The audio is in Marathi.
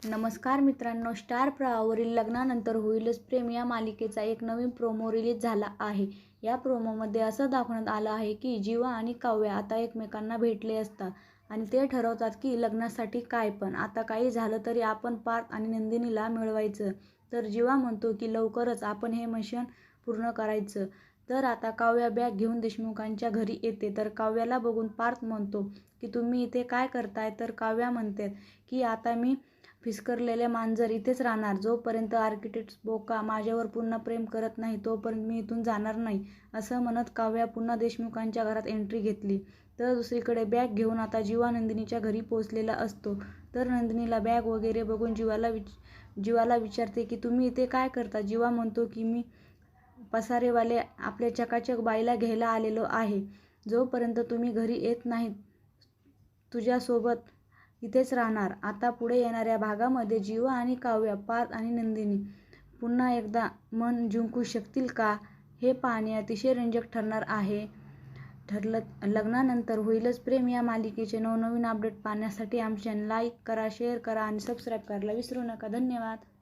नमस्कार मित्रांनो, स्टार प्रवाहावरील लग्नानंतर होईलच प्रेम या मालिकेचा एक नवीन प्रोमो रिलीज झाला आहे. या प्रोमोमध्ये असं दाखवण्यात आलं आहे की जीवा आणि काव्या आता एकमेकांना भेटले असतात आणि ते ठरवतात की लग्नासाठी काय पण. आता काही झालं तरी आपण पार्थ आणि नंदिनीला मिळवायचं. तर जीवा म्हणतो की लवकरच आपण हे मिशन पूर्ण करायचं. तर आता काव्या बॅग घेऊन देशमुखांच्या घरी येते. तर काव्याला बघून पार्थ म्हणतो की तुम्ही इथे काय करताय? तर काव्या म्हणते की आता मी फिसकरलेले मांजर इथेच राहणार. जोपर्यंत आर्किटेक्ट बोका माझ्यावर पुन्हा प्रेम करत नाही तोपर्यंत मी इथून जाणार नाही, असं म्हणत काव्या पुन्हा देशमुखांच्या घरात एंट्री घेतली. तर दुसरीकडे बॅग घेऊन आता जीवा नंदिनीच्या घरी पोहोचलेला असतो. तर नंदिनीला बॅग वगैरे बघून जीवाला विचारते की तुम्ही इथे काय करता? जीवा म्हणतो की मी पसारेवाले आपल्या चकाचक बाईला घ्यायला आलेलो आहे. जोपर्यंत तुम्ही घरी येत नाहीत तुझ्यासोबत इथेच राहणार. आता पुढे येणाऱ्या भागामध्ये जीवा आणि काव्या, पार्थ आणि नंदिनी पुन्हा एकदा मन जिंकू शकतील का, हे पाहणे अतिशय रंजक ठरणार आहे. लग्नानंतर होईलच प्रेम या मालिकेचे नवनवीन अपडेट पाहण्यासाठी आमचे चॅनल लाईक करा, शेअर करा आणि सबस्क्राईब करायला विसरू नका. धन्यवाद.